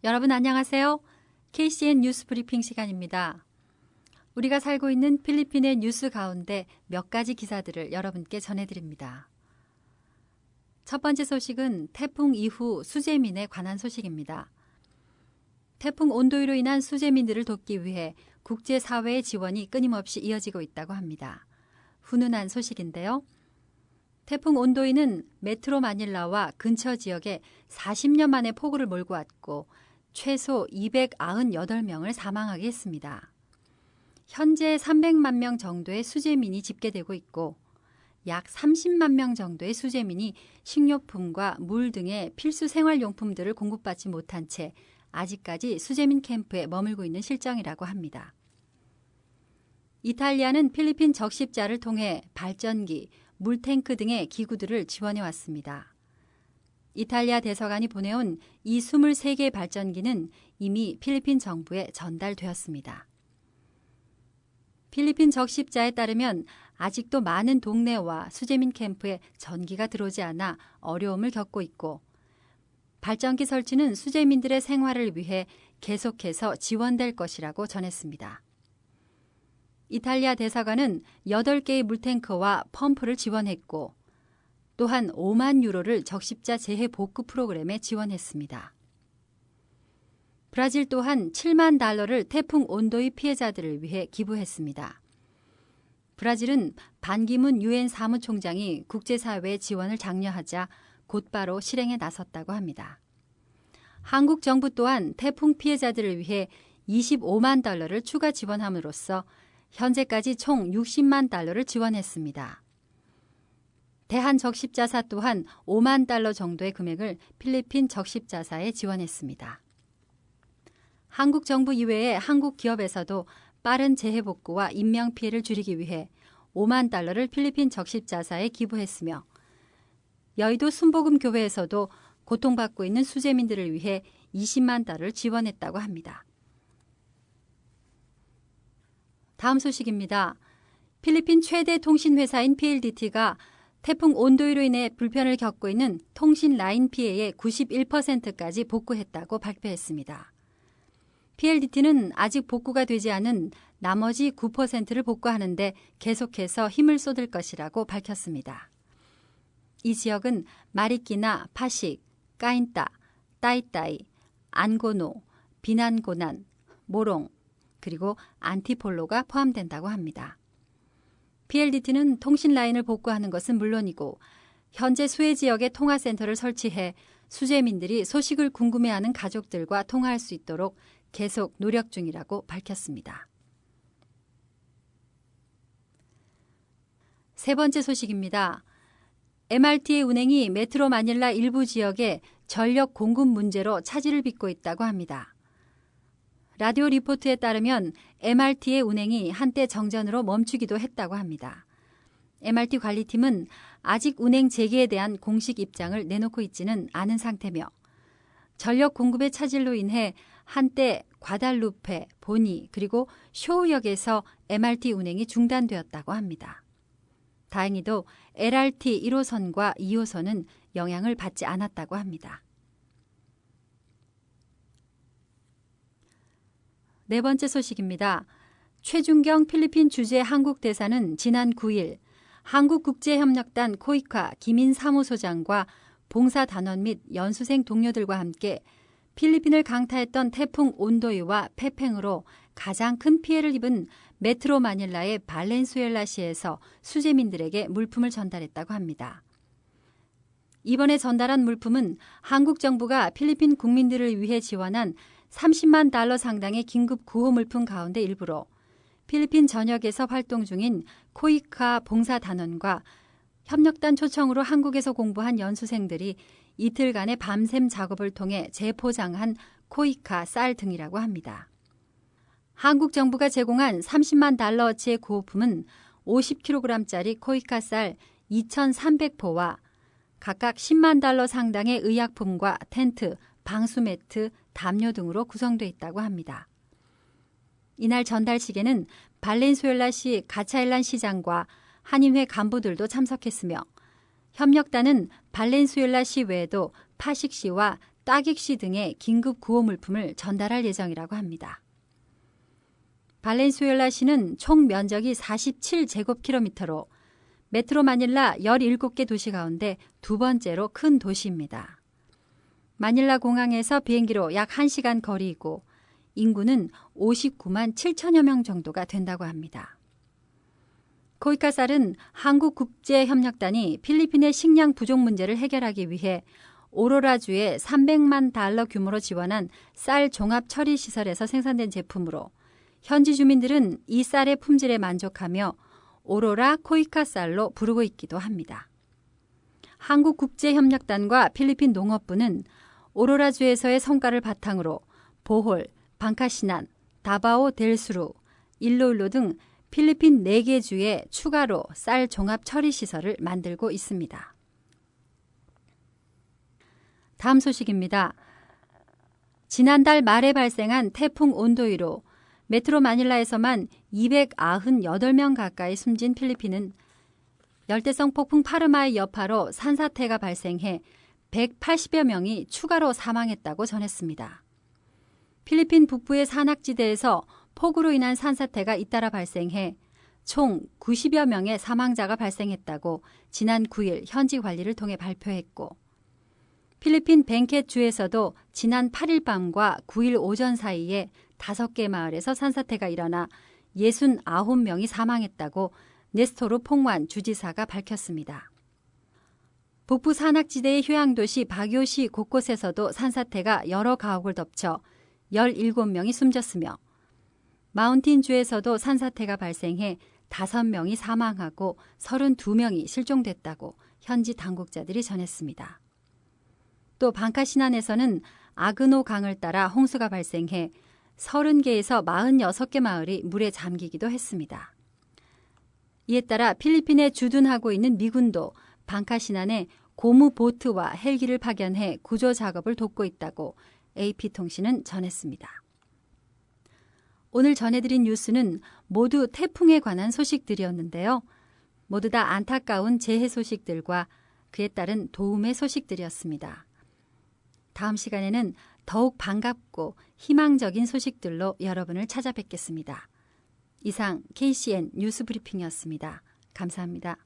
여러분 안녕하세요. KCN 뉴스 브리핑 시간입니다. 우리가 살고 있는 필리핀의 뉴스 가운데 몇 가지 기사들을 여러분께 전해드립니다. 첫 번째 소식은 태풍 이후 수재민에 관한 소식입니다. 태풍 온도이로 인한 수재민들을 돕기 위해 국제사회의 지원이 끊임없이 이어지고 있다고 합니다. 훈훈한 소식인데요. 태풍 온도이는 메트로 마닐라와 근처 지역에 40년 만에 폭우를 몰고 왔고 최소 298명을 사망하게 했습니다. 현재 300만 명 정도의 수재민이 집계되고 있고 약 30만 명 정도의 수재민이 식료품과 물 등의 필수 생활용품들을 공급받지 못한 채 아직까지 수재민 캠프에 머물고 있는 실정이라고 합니다. 이탈리아는 필리핀 적십자를 통해 발전기, 물탱크 등의 기구들을 지원해 왔습니다. 이탈리아 대사관이 보내온 이 23개의 발전기는 이미 필리핀 정부에 전달되었습니다. 필리핀 적십자에 따르면 아직도 많은 동네와 수재민 캠프에 전기가 들어오지 않아 어려움을 겪고 있고 발전기 설치는 수재민들의 생활을 위해 계속해서 지원될 것이라고 전했습니다. 이탈리아 대사관은 8개의 물탱크와 펌프를 지원했고 또한 5만 유로를 적십자 재해 복구 프로그램에 지원했습니다. 브라질 또한 7만 달러를 태풍 온도이 피해자들을 위해 기부했습니다. 브라질은 반기문 유엔 사무총장이 국제사회의 지원을 장려하자 곧바로 실행에 나섰다고 합니다. 한국 정부 또한 태풍 피해자들을 위해 25만 달러를 추가 지원함으로써 현재까지 총 60만 달러를 지원했습니다. 대한적십자사 또한 5만 달러 정도의 금액을 필리핀 적십자사에 지원했습니다. 한국 정부 이외의 한국 기업에서도 빠른 재해 복구와 인명피해를 줄이기 위해 5만 달러를 필리핀 적십자사에 기부했으며 여의도 순복음교회에서도 고통받고 있는 수재민들을 위해 20만 달러를 지원했다고 합니다. 다음 소식입니다. 필리핀 최대 통신회사인 PLDT가 태풍 온도이로 인해 불편을 겪고 있는 통신 라인 피해의 91%까지 복구했다고 발표했습니다. PLDT는 아직 복구가 되지 않은 나머지 9%를 복구하는데 계속해서 힘을 쏟을 것이라고 밝혔습니다. 이 지역은 마리끼나 파식, 까인따, 따이따이, 안고노, 비난고난, 모롱, 그리고 안티폴로가 포함된다고 합니다. PLDT는 통신 라인을 복구하는 것은 물론이고 현재 수해 지역에 통화센터를 설치해 수재민들이 소식을 궁금해하는 가족들과 통화할 수 있도록 계속 노력 중이라고 밝혔습니다. 세 번째 소식입니다. MRT의 운행이 메트로 마닐라 일부 지역에 전력 공급 문제로 차질을 빚고 있다고 합니다. 라디오 리포트에 따르면 MRT의 운행이 한때 정전으로 멈추기도 했다고 합니다. MRT 관리팀은 아직 운행 재개에 대한 공식 입장을 내놓고 있지는 않은 상태며 전력 공급의 차질로 인해 한때 과달루페, 보니 그리고 쇼우역에서 MRT 운행이 중단되었다고 합니다. 다행히도 LRT 1호선과 2호선은 영향을 받지 않았다고 합니다. 네 번째 소식입니다. 최준경 필리핀 주재 한국 대사는 지난 9일 한국국제협력단 코이카 김인 사무소장과 봉사단원 및 연수생 동료들과 함께 필리핀을 강타했던 태풍 온도이와 페팽으로 가장 큰 피해를 입은 메트로 마닐라의 발렌수엘라시에서 수재민들에게 물품을 전달했다고 합니다. 이번에 전달한 물품은 한국 정부가 필리핀 국민들을 위해 지원한 30만 달러 상당의 긴급 구호 물품 가운데 일부로 필리핀 전역에서 활동 중인 코이카 봉사단원과 협력단 초청으로 한국에서 공부한 연수생들이 이틀간의 밤샘 작업을 통해 재포장한 코이카 쌀 등이라고 합니다. 한국 정부가 제공한 30만 달러어치의 구호품은 50kg짜리 코이카 쌀 2,300포와 각각 10만 달러 상당의 의약품과 텐트, 방수매트, 담요 등으로 구성되어 있다고 합니다. 이날 전달식에는 발렌수엘라시 가차일란 시장과 한인회 간부들도 참석했으며 협력단은 발렌수엘라시 외에도 파식시와 따객시 등의 긴급 구호 물품을 전달할 예정이라고 합니다. 발렌수엘라시는 총 면적이 47제곱킬로미터로 메트로 마닐라 17개 도시 가운데 두 번째로 큰 도시입니다. 마닐라 공항에서 비행기로 약 1시간 거리이고 인구는 59만 7천여 명 정도가 된다고 합니다. 코이카쌀은 한국국제협력단이 필리핀의 식량 부족 문제를 해결하기 위해 오로라주에 300만 달러 규모로 지원한 쌀 종합 처리 시설에서 생산된 제품으로 현지 주민들은 이 쌀의 품질에 만족하며 오로라 코이카 쌀로 부르고 있기도 합니다. 한국국제협력단과 필리핀 농업부는 오로라주에서의 성과를 바탕으로 보홀, 방카시난, 다바오 델수루, 일로일로 등 필리핀 4개 주에 추가로 쌀 종합 처리 시설을 만들고 있습니다. 다음 소식입니다. 지난달 말에 발생한 태풍 온도이로 메트로 마닐라에서만 298명 가까이 숨진 필리핀은 열대성 폭풍 파르마의 여파로 산사태가 발생해 180여 명이 추가로 사망했다고 전했습니다. 필리핀 북부의 산악지대에서 폭우로 인한 산사태가 잇따라 발생해 총 90여 명의 사망자가 발생했다고 지난 9일 현지 관리를 통해 발표했고 필리핀 벤켓주에서도 지난 8일 밤과 9일 오전 사이에 5개 마을에서 산사태가 일어나 69명이 사망했다고 네스토르 퐁완 주지사가 밝혔습니다. 북부 산악지대의 휴양도시 바교시 곳곳에서도 산사태가 여러 가옥을 덮쳐 17명이 숨졌으며 마운틴주에서도 산사태가 발생해 5명이 사망하고 32명이 실종됐다고 현지 당국자들이 전했습니다. 또 방카시난에서는 아그노 강을 따라 홍수가 발생해 30개에서 46개 마을이 물에 잠기기도 했습니다. 이에 따라 필리핀에 주둔하고 있는 미군도 방카시난에 고무 보트와 헬기를 파견해 구조 작업을 돕고 있다고 AP통신은 전했습니다. 오늘 전해드린 뉴스는 모두 태풍에 관한 소식들이었는데요. 모두 다 안타까운 재해 소식들과 그에 따른 도움의 소식들이었습니다. 다음 시간에는 더욱 반갑고 희망적인 소식들로 여러분을 찾아뵙겠습니다. 이상 KCN 뉴스 브리핑이었습니다. 감사합니다.